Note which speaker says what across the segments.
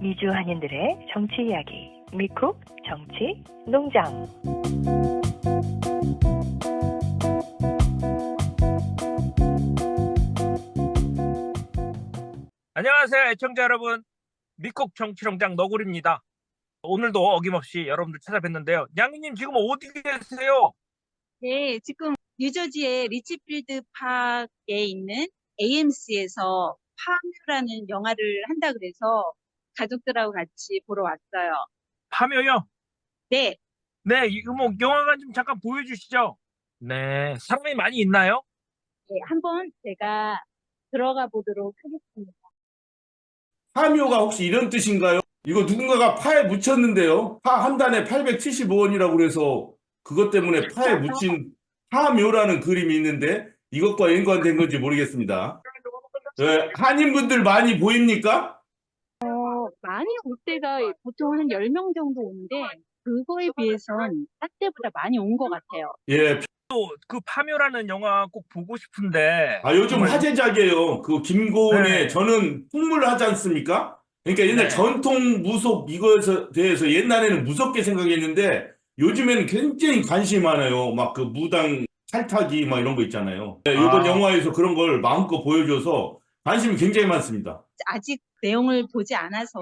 Speaker 1: 미주 한인들의 정치 이야기, 미쿡 정치 농장.
Speaker 2: 안녕하세요, 애청자 여러분. 미국 정치농장 너구리입니다. 오늘도 어김없이 여러분들 찾아뵀는데요. 양희님 지금 어디 계세요?
Speaker 3: 네, 지금 뉴저지의 리치필드 파크에 있는 AMC에서 파묘라는 영화를 한다 그래서 가족들하고 같이 보러 왔어요.
Speaker 2: 파묘요?
Speaker 3: 네,
Speaker 2: 네, 이거 뭐 영화관 좀 잠깐 보여주시죠. 네, 사람이 많이 있나요?
Speaker 3: 네, 한번 제가 들어가 보도록 하겠습니다.
Speaker 4: 파묘가 혹시 이런 뜻인가요? 이거 누군가가 파에 묻혔는데요. 파 한 단에 875원이라고 그래서 그것 때문에 파에 묻힌 파묘라는 그림이 있는데 이것과 연관된 건지 모르겠습니다. 네, 한인분들 많이 보입니까?
Speaker 3: 많이 올 때가 보통 한 10명 정도 오는데 그거에 비해선 딴 때보다 많이 온 것 같아요.
Speaker 4: 예,
Speaker 2: 그 파묘라는 영화 꼭 보고 싶은데.
Speaker 4: 요즘
Speaker 2: 정말-
Speaker 4: 화제작이에요. 그 김고은의
Speaker 2: 네.
Speaker 4: 저는 풍물 하지 않습니까? 그러니까 옛날
Speaker 2: 네.
Speaker 4: 전통 무속 이거에 대해서 옛날에는 무섭게 생각했는데 요즘에는 굉장히 관심이 많아요. 막 그 무당 탈타기 막 이런 거 있잖아요. 네, 이번 영화에서 그런 걸 마음껏 보여줘서 관심이 굉장히 많습니다.
Speaker 3: 아직 내용을 보지 않아서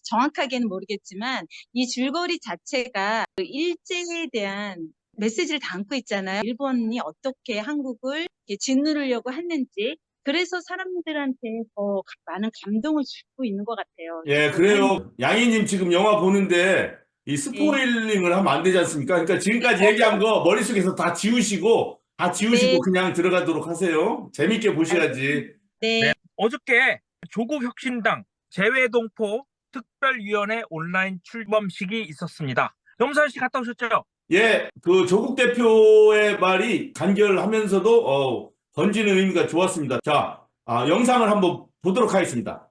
Speaker 3: 정확하게는 모르겠지만 이 줄거리 자체가 그 일제에 대한 메시지를 담고 있잖아요. 일본이 어떻게 한국을 이렇게 짓누르려고 했는지 그래서 사람들한테 더 많은 감동을 주고 있는 것 같아요.
Speaker 4: 예, 그래요. 양희님 지금 영화 보는데 이
Speaker 3: 네.
Speaker 4: 스포일링을 하면 안 되지 않습니까? 그러니까 지금까지 얘기한 거 머릿속에서 다 지우시고
Speaker 3: 네.
Speaker 4: 그냥 들어가도록 하세요. 재밌게 보셔야지.
Speaker 3: 네.
Speaker 2: 어저께 조국혁신당 재외동포 특별위원회 온라인 출범식이 있었습니다. 염선 씨 갔다 오셨죠?
Speaker 4: 예, 그 조국 대표의 말이 간결하면서도 던지는 의미가 좋았습니다. 자, 영상을 한번 보도록 하겠습니다.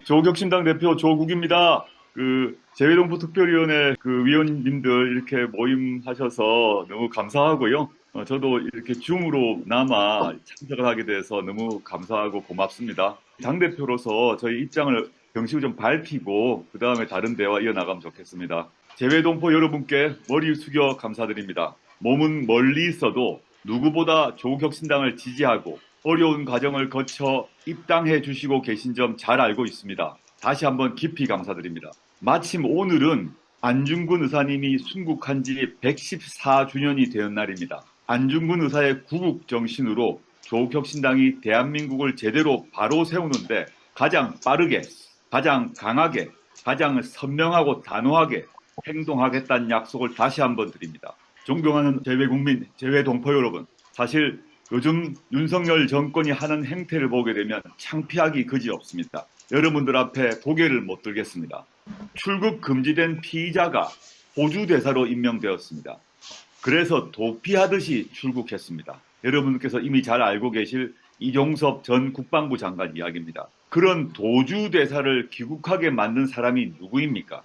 Speaker 5: 조국혁신당 대표 조국입니다. 그 재외동포 특별위원회 그 위원님들 이렇게 모임하셔서 너무 감사하고요. 저도 이렇게 줌으로나마 참석을 하게 돼서 너무 감사하고 고맙습니다. 당대표로서 저희 입장을 정식으로 좀 밝히고 그 다음에 다른 대화 이어나가면 좋겠습니다. 재외동포 여러분께 머리 숙여 감사드립니다. 몸은 멀리 있어도 누구보다 조국혁신당을 지지하고 어려운 과정을 거쳐 입당해 주시고 계신 점 잘 알고 있습니다. 다시 한번 깊이 감사드립니다. 마침 오늘은 안중근 의사님이 순국한 지 114주년이 되는 날입니다. 안중근 의사의 구국 정신으로 조국혁신당이 대한민국을 제대로 바로 세우는데 가장 빠르게, 가장 강하게, 가장 선명하고 단호하게 행동하겠다는 약속을 다시 한번 드립니다. 존경하는 재외국민, 재외동포 여러분, 사실 요즘 윤석열 정권이 하는 행태를 보게 되면 창피하기 그지없습니다. 여러분들 앞에 고개를 못 들겠습니다. 출국 금지된 피의자가 호주 대사로 임명되었습니다. 그래서 도피하듯이 출국했습니다. 여러분께서 이미 잘 알고 계실 이종섭 전 국방부 장관 이야기입니다. 그런 도주 대사를 귀국하게 만든 사람이 누구입니까?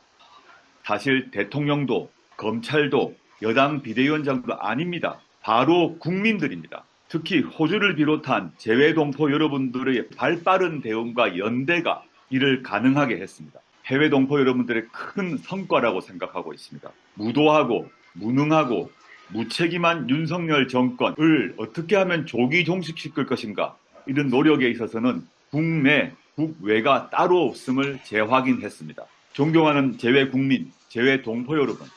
Speaker 5: 사실 대통령도 검찰도 여당 비대위원장도 아닙니다. 바로 국민들입니다. 특히 호주를 비롯한 재외동포 여러분들의 발빠른 대응과 연대가 이를 가능하게 했습니다. 해외동포 여러분들의 큰 성과라고 생각하고 있습니다. 무도하고 무능하고 무책임한 윤석열 정권을 어떻게 하면 조기 종식시킬 것인가, 이런 노력에 있어서는 국내, 국외가 따로 없음을 재확인했습니다. 존경하는 재외국민, 재외동포 여러분,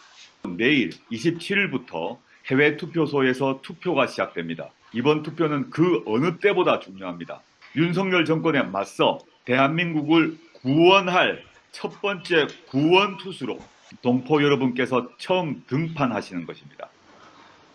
Speaker 5: 내일 27일부터 해외 투표소에서 투표가 시작됩니다. 이번 투표는 그 어느 때보다 중요합니다. 윤석열 정권에 맞서 대한민국을 구원할 첫 번째 구원투수로 동포 여러분께서 처음 등판하시는 것입니다.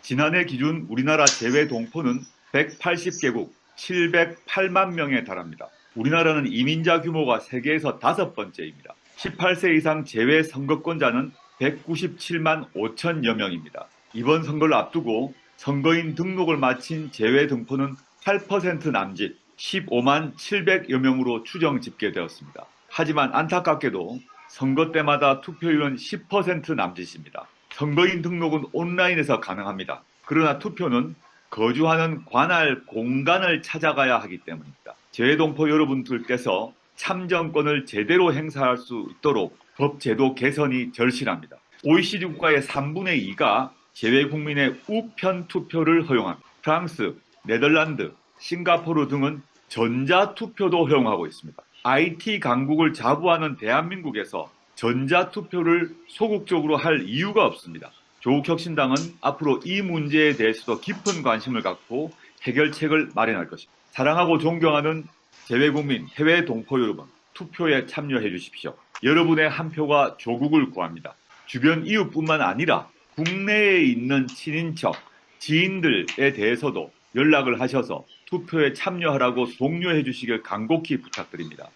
Speaker 5: 지난해 기준 우리나라 재외 동포는 180개국 708만 명에 달합니다. 우리나라는 이민자 규모가 세계에서 5번째입니다. 18세 이상 재외 선거권자는 197만 5천여 명입니다. 이번 선거를 앞두고 선거인 등록을 마친 재외 동포는 8% 남짓 15만 700여 명으로 추정 집계되었습니다. 하지만 안타깝게도 선거 때마다 투표율은 10% 남짓입니다. 선거인 등록은 온라인에서 가능합니다. 그러나 투표는 거주하는 관할 공간을 찾아가야 하기 때문입니다. 재외동포 여러분들께서 참정권을 제대로 행사할 수 있도록 법 제도 개선이 절실합니다. OECD 국가의 3분의 2가 재외국민의 우편 투표를 허용합니다. 프랑스, 네덜란드, 싱가포르 등은 전자투표도 허용하고 있습니다. IT 강국을 자부하는 대한민국에서 전자투표를 소극적으로 할 이유가 없습니다. 조국혁신당은 앞으로 이 문제에 대해서도 깊은 관심을 갖고 해결책을 마련할 것입니다. 사랑하고 존경하는 재외국민, 해외 동포 여러분, 투표에 참여해 주십시오. 여러분의 한 표가 조국을 구합니다. 주변 이웃뿐만 아니라 국내에 있는 친인척, 지인들에 대해서도 연락을 하셔서 투표에 참여하라고 독려해 주시길 간곡히 부탁드립니다.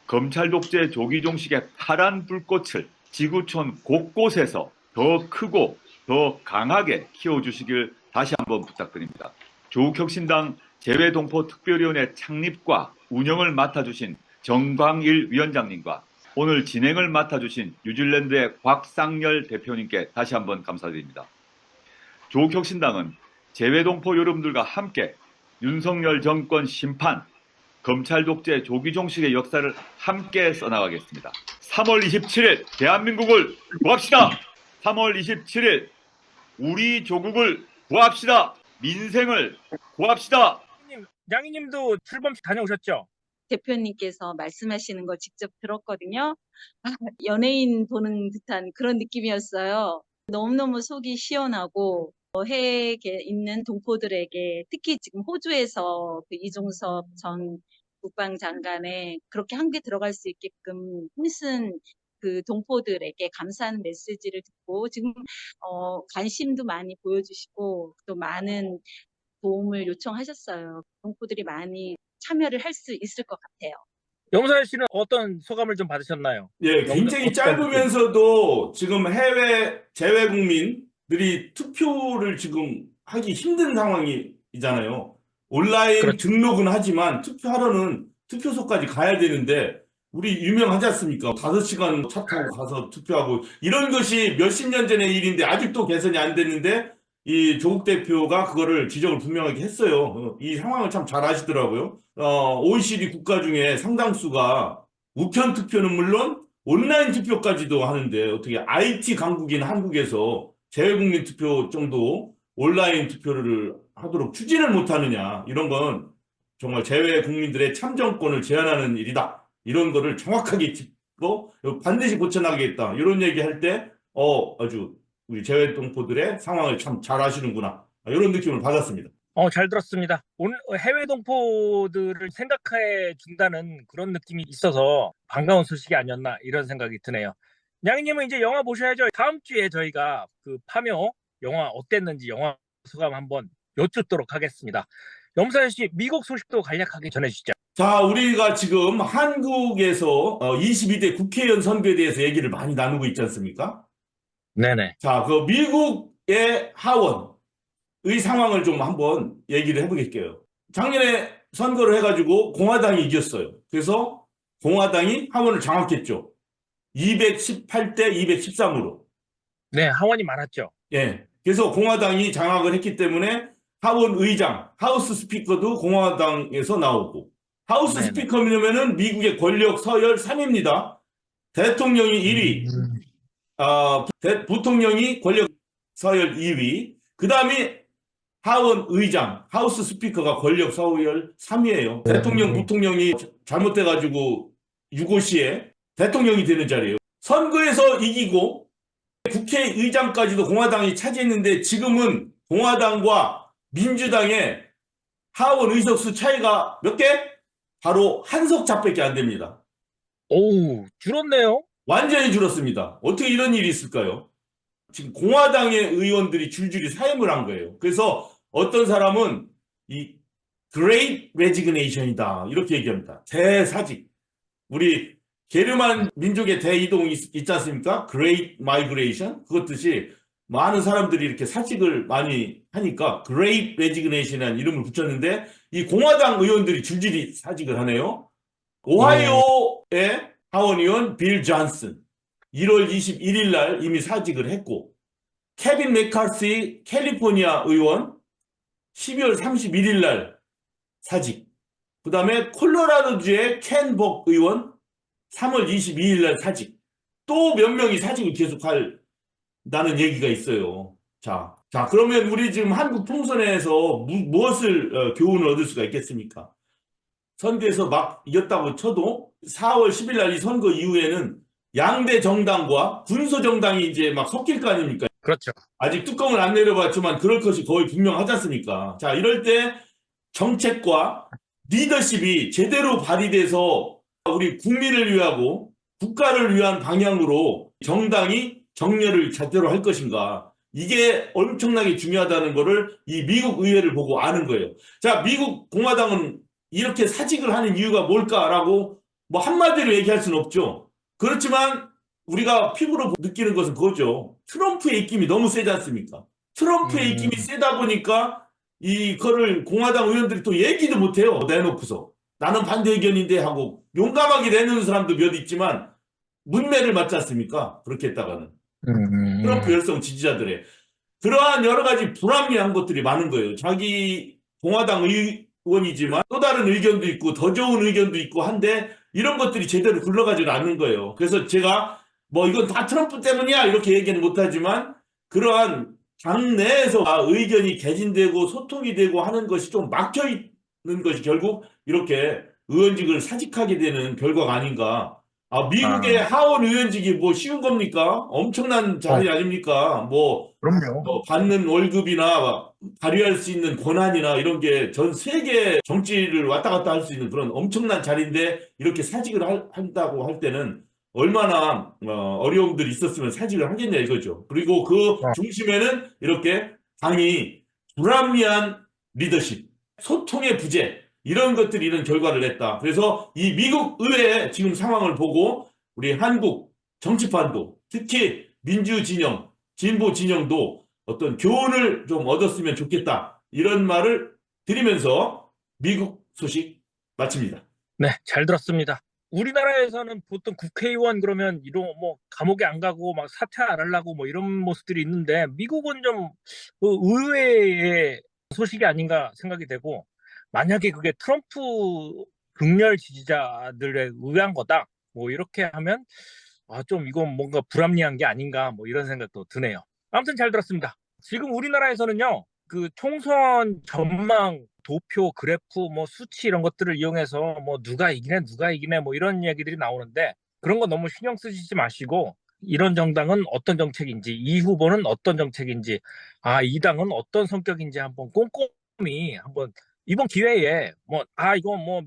Speaker 5: 검찰 독재 조기종식의 파란 불꽃을 지구촌 곳곳에서 더 크고 더 강하게 키워주시길 다시 한번 부탁드립니다. 조국혁신당 재외동포 특별위원회 창립과 운영을 맡아주신 정광일 위원장님과 오늘 진행을 맡아주신 뉴질랜드의 곽상열 대표님께 다시 한번 감사드립니다. 조국혁신당은 재외동포 여러분들과 함께 윤석열 정권 심판, 검찰 독재 조기 종식의 역사를 함께 써나가겠습니다. 3월 27일 대한민국을 구합시다. 3월 27일 우리 조국을 구합시다. 민생을 구합시다.
Speaker 2: 양희님도 출범식 다녀오셨죠?
Speaker 3: 대표님께서 말씀하시는 거 직접 들었거든요. 연예인 보는 듯한 그런 느낌이었어요. 너무너무 속이 시원하고 해외에 있는 동포들에게 특히 지금 호주에서 그 이종섭 전 국방장관의 그렇게 한국에 들어갈 수 있게끔 힘쓴 그 동포들에게 감사하는 메시지를 듣고 지금 관심도 많이 보여주시고 또 많은 도움을 요청하셨어요. 동포들이 많이 참여를 할 수 있을 것 같아요.
Speaker 2: 염소연 씨는 어떤 소감을 좀 받으셨나요?
Speaker 4: 예, 굉장히 짧으면서도 지금 해외 재외국민들이 투표를 지금 하기 힘든 상황이잖아요. 온라인
Speaker 2: 그렇죠.
Speaker 4: 등록은 하지만 투표하러는 투표소까지 가야 되는데 우리 유명하지 않습니까? 5시간 차 타고 가서 투표하고 이런 것이 몇십 년 전의 일인데 아직도 개선이 안 됐는데 이 조국 대표가 그거를 지적을 분명하게 했어요. 이 상황을 참 잘 아시더라고요. OECD 국가 중에 상당수가 우편 투표는 물론 온라인 투표까지도 하는데 어떻게 IT 강국인 한국에서 재외국민 투표 정도 온라인 투표를 하도록 추진을 못하느냐. 이런 건 정말 재외국민들의 참정권을 제한하는 일이다. 이런 거를 정확하게 짚고 반드시 고쳐나가겠다. 이런 얘기할 때 아주 우리 재외동포들의 상황을 참 잘 아시는구나. 이런 느낌을 받았습니다.
Speaker 2: 잘 들었습니다. 오늘 해외 동포들을 생각해 준다는 그런 느낌이 있어서 반가운 소식이 아니었나 이런 생각이 드네요. 양희님은 이제 영화 보셔야죠. 다음 주에 저희가 그 파묘 영화 어땠는지 영화 소감 한번 여쭙도록 하겠습니다. 염소연 씨 미국 소식도 간략하게 전해주시죠.
Speaker 4: 자, 우리가 지금 한국에서 22대 국회의원 선거에 대해서 얘기를 많이 나누고 있지 않습니까?
Speaker 2: 네네.
Speaker 4: 자, 그 미국의 하원의 상황을 좀 한번 얘기를 해보겠게요. 작년에 선거를 해가지고 공화당이 이겼어요. 그래서 공화당이 하원을 장악했죠. 218대 213으로.
Speaker 2: 네, 하원이 많았죠.
Speaker 4: 예. 그래서 공화당이 장악을 했기 때문에 하원 의장, 하우스 스피커도 공화당에서 나오고, 하우스
Speaker 2: 네네.
Speaker 4: 스피커면은 미국의 권력 서열 3위입니다. 대통령이 1위, 부통령이 권력 서열 2위, 그 다음에 하원 의장, 하우스 스피커가 권력 서열 3위예요. 대통령, 부통령이 잘못돼가지고 유고시에 대통령이 되는 자리예요. 선거에서 이기고 국회의장까지도 공화당이 차지했는데 지금은 공화당과 민주당의 하원 의석수 차이가 몇 개? 바로 한 석차밖에 안 됩니다.
Speaker 2: 오, 줄었네요.
Speaker 4: 완전히 줄었습니다. 어떻게 이런 일이 있을까요? 지금 공화당의 의원들이 줄줄이 사임을 한 거예요. 그래서 어떤 사람은 이 Great Resignation이다 이렇게 얘기합니다. 대사직. 우리 게르만 민족의 대이동이 있지 않습니까? Great Migration. 그것듯이 많은 사람들이 이렇게 사직을 많이 하니까 Great Resignation이라는 이름을 붙였는데 이 공화당 의원들이 줄줄이 사직을 하네요. 오하이오의 하원의원 빌 존슨 1월 21일 날 이미 사직을 했고, 케빈 맥카시 캘리포니아 의원 12월 31일 날 사직. 그다음에 콜로라도주의 켄 복 의원 3월 22일 날 사직. 또 몇 명이 사직을 계속한다는 얘기가 있어요. 자, 그러면 우리 지금 한국 총선에서 무엇을 교훈을 얻을 수가 있겠습니까? 선거에서 막 이겼다고 쳐도 4월 10일 날 이 선거 이후에는 양대 정당과 군소 정당이 이제 막 섞일 거 아닙니까?
Speaker 2: 그렇죠.
Speaker 4: 아직 뚜껑을 안 내려봤지만 그럴 것이 거의 분명하지 않습니까? 자, 이럴 때 정책과 리더십이 제대로 발휘돼서 우리 국민을 위하고 국가를 위한 방향으로 정당이 정렬을 제대로 할 것인가. 이게 엄청나게 중요하다는 거를 이 미국 의회를 보고 아는 거예요. 자, 미국 공화당은 이렇게 사직을 하는 이유가 뭘까라고 뭐 한마디로 얘기할 수는 없죠. 그렇지만 우리가 피부로 느끼는 것은 그거죠. 트럼프의 입김이 너무 세지 않습니까? 트럼프의 입김이 세다 보니까 이거를 공화당 의원들이 또 얘기도 못해요. 내놓고서. 나는 반대 의견인데 하고 용감하게 내놓는 사람도 몇 있지만 문매를 맞지 않습니까? 그렇게 했다가는. 트럼프 열성 지지자들의. 그러한 여러 가지 불합리한 것들이 많은 거예요. 자기 공화당 의원이지만 또 다른 의견도 있고 더 좋은 의견도 있고 한데 이런 것들이 제대로 굴러가지는 않는 거예요. 그래서 제가 뭐 이건 다 트럼프 때문이야 이렇게 얘기는 못하지만 그러한 당 내에서 의견이 개진되고 소통이 되고 하는 것이 좀 막혀 있는 것이 결국 이렇게 의원직을 사직하게 되는 결과가 아닌가. 미국의 하원 의원직이 뭐 쉬운 겁니까? 엄청난 자리 아닙니까?
Speaker 2: 그럼요.
Speaker 4: 받는 월급이나 발휘할 수 있는 권한이나 이런 게 전 세계 정치를 왔다 갔다 할 수 있는 그런 엄청난 자리인데 이렇게 사직을 한다고 할 때는 얼마나 어려움들이 있었으면 사직을 하겠냐 이거죠. 그리고 그 중심에는 이렇게 당이 불합리한 리더십, 소통의 부재 이런 것들이 이런 결과를 냈다. 그래서 이 미국 의회의 지금 상황을 보고 우리 한국 정치판도 특히 민주 진영, 진보 진영도 어떤 교훈을 좀 얻었으면 좋겠다. 이런 말을 드리면서 미국 소식 마칩니다.
Speaker 2: 네, 잘 들었습니다. 우리나라에서는 보통 국회의원 그러면 이런 뭐 감옥에 안 가고 막 사퇴 안 하려고 뭐 이런 모습들이 있는데 미국은 좀 의외의 소식이 아닌가 생각이 되고 만약에 그게 트럼프 극렬 지지자들에 의한 거다 뭐 이렇게 하면 좀 이건 뭔가 불합리한 게 아닌가 뭐 이런 생각도 드네요. 아무튼 잘 들었습니다. 지금 우리나라에서는요 그 총선 전망 도표, 그래프, 뭐 수치 이런 것들을 이용해서 뭐 누가 이기네 뭐 이런 얘기들이 나오는데 그런 거 너무 신경 쓰시지 마시고 이런 정당은 어떤 정책인지 이 후보는 어떤 정책인지 이 당은 어떤 성격인지 한번 꼼꼼히 한번 이번 기회에 이거 뭐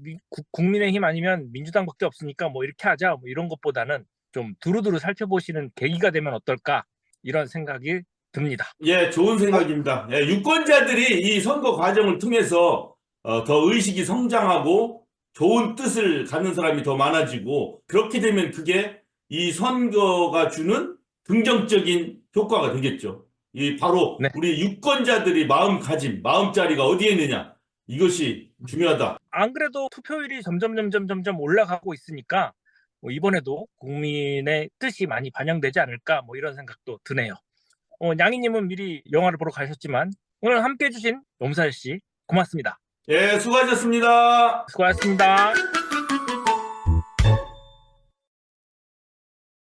Speaker 2: 국민의힘 아니면 민주당밖에 없으니까 뭐 이렇게 하자 뭐 이런 것보다는 좀 두루두루 살펴보시는 계기가 되면 어떨까 이런 생각이 듭니다.
Speaker 4: 예, 좋은 생각입니다. 예, 유권자들이 이 선거 과정을 통해서 더 의식이 성장하고 좋은 뜻을 갖는 사람이 더 많아지고 그렇게 되면 그게 이 선거가 주는 긍정적인 효과가 되겠죠. 이 바로
Speaker 2: 네.
Speaker 4: 우리 유권자들이 마음가짐, 마음자리가 어디에 있느냐 이것이 중요하다.
Speaker 2: 안 그래도 투표율이 점점 올라가고 있으니까 이번에도 국민의 뜻이 많이 반영되지 않을까 뭐 이런 생각도 드네요. 양희님은 미리 영화를 보러 가셨지만 오늘 함께해 주신 염사일 씨 고맙습니다.
Speaker 4: 예, 수고하셨습니다.
Speaker 2: 수고하셨습니다.